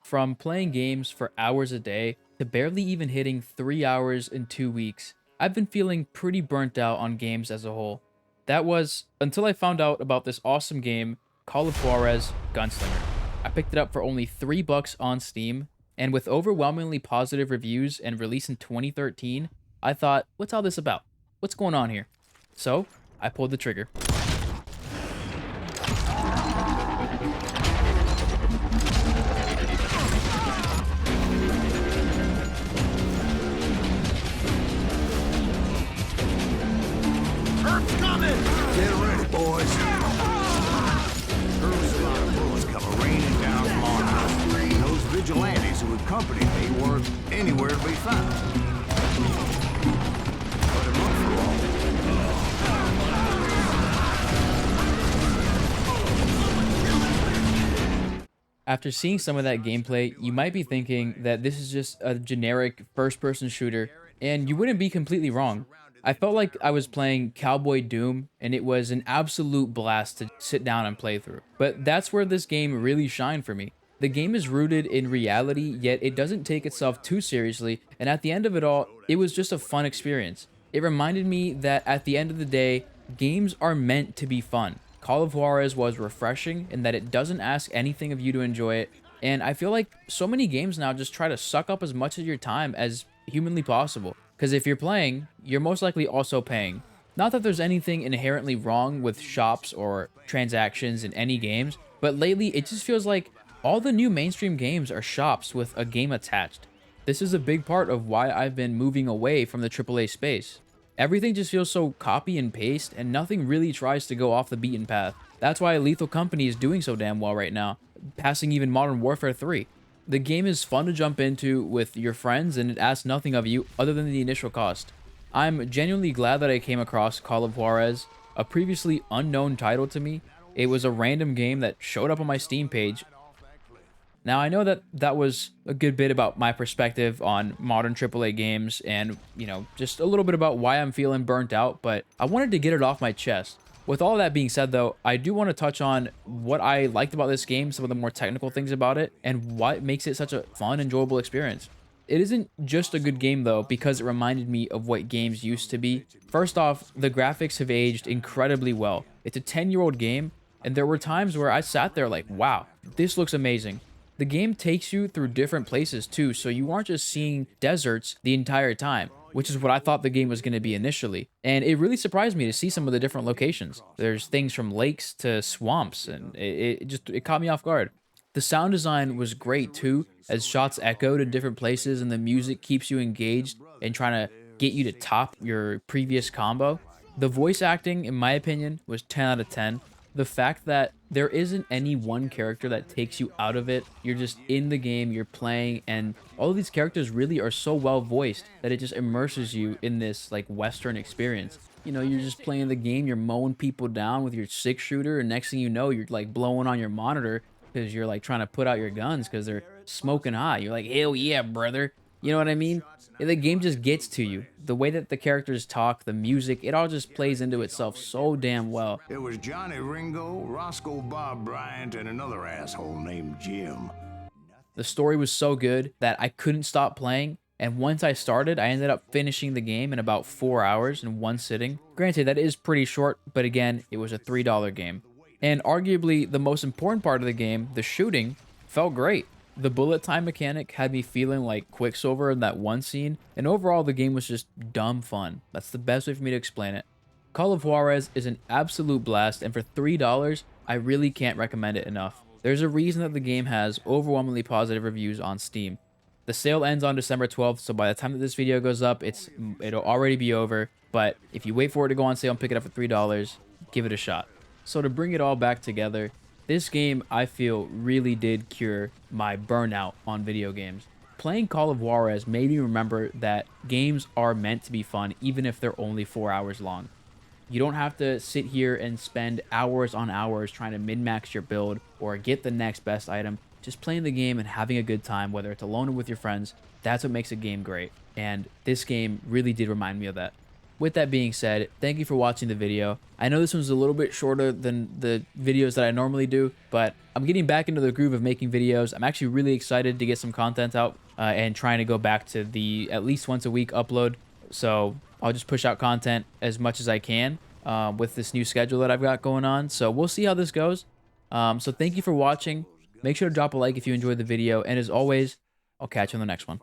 From playing games for hours a day to barely even hitting 3 hours in 2 weeks, I've been feeling pretty burnt out on games as a whole. That was until I found out about this awesome game, Call of Juarez Gunslinger. I picked it up for only $3 on Steam, and with overwhelmingly positive reviews and released in 2013, I thought, what's all this about? What's going on here? So, I pulled the trigger. Earth's coming! Get ready, boys. Heard a lot of bullets come raining down from on high. And those vigilantes who accompanied me weren't anywhere to be found. But it looked for all. After seeing some of that gameplay, you might be thinking that this is just a generic first-person shooter, and you wouldn't be completely wrong. I felt like I was playing Cowboy Doom, and it was an absolute blast to sit down and play through. But that's where this game really shined for me. The game is rooted in reality, yet it doesn't take itself too seriously, and at the end of it all, it was just a fun experience. It reminded me that at the end of the day, games are meant to be fun. Call of Juarez was refreshing in that it doesn't ask anything of you to enjoy it, and I feel like so many games now just try to suck up as much of your time as humanly possible. Because if you're playing, you're most likely also paying. Not that there's anything inherently wrong with shops or transactions in any games, but lately it just feels like all the new mainstream games are shops with a game attached. This is a big part of why I've been moving away from the AAA space. Everything just feels so copy and paste, and nothing really tries to go off the beaten path. That's why Lethal Company is doing so damn well right now, passing even Modern Warfare 3. The game is fun to jump into with your friends, and it asks nothing of you other than the initial cost. I'm genuinely glad that I came across Call of Juarez, a previously unknown title to me. It was a random game that showed up on my Steam page. Now, I know that that was a good bit about my perspective on modern AAA games and, just a little bit about why I'm feeling burnt out, but I wanted to get it off my chest. With all that being said, though, I do want to touch on what I liked about this game, some of the more technical things about it, and what makes it such a fun, enjoyable experience. It isn't just a good game, though, because it reminded me of what games used to be. First off, the graphics have aged incredibly well. It's a 10-year-old game, and there were times where I sat there like, wow, this looks amazing. The game takes you through different places too, so you aren't just seeing deserts the entire time, which is what I thought the game was going to be initially. And it really surprised me to see some of the different locations. There's things from lakes to swamps, and it caught me off guard. The sound design was great too, as shots echoed in different places and the music keeps you engaged and trying to get you to top your previous combo. The voice acting, in my opinion, was 10 out of 10. The fact that there isn't any one character that takes you out of it, you're just in the game, you're playing, and all of these characters really are so well voiced that it just immerses you in this like Western experience. You're just playing the game, you're mowing people down with your 6-shooter, and next thing you know, you're like blowing on your monitor because you're like trying to put out your guns because they're smoking hot. You're like, hell yeah, brother. You know what I mean? The game just gets to you. The way that the characters talk, the music, it all just plays into itself so damn well. It was Johnny Ringo, Roscoe Bob Bryant, and another asshole named Jim. The story was so good that I couldn't stop playing, and once I started, I ended up finishing the game in about 4 hours in one sitting. Granted, that is pretty short, but again, it was a $3 game. And arguably, the most important part of the game, the shooting, felt great. The bullet time mechanic had me feeling like Quicksilver in that one scene, and overall the game was just dumb fun. That's the best way for me to explain it. Call of Juarez is an absolute blast, and for $3, I really can't recommend it enough. There's a reason that the game has overwhelmingly positive reviews on Steam. The sale ends on December 12th, so by the time that this video goes up, it'll already be over, but if you wait for it to go on sale and pick it up for $3, give it a shot. So to bring it all back together, this game, I feel, really did cure my burnout on video games. Playing Call of Juarez made me remember that games are meant to be fun, even if they're only 4 hours long. You don't have to sit here and spend hours on hours trying to min-max your build or get the next best item. Just playing the game and having a good time, whether it's alone or with your friends, that's what makes a game great. And this game really did remind me of that. with that being said, thank you for watching the video. I know this one's a little bit shorter than the videos that I normally do, but I'm getting back into the groove of making videos. I'm actually really excited to get some content out and trying to go back to the at least once a week upload. So I'll just push out content as much as I can with this new schedule that I've got going on. So we'll see how this goes. So thank you for watching. Make sure to drop a like if you enjoyed the video. And as always, I'll catch you on the next one.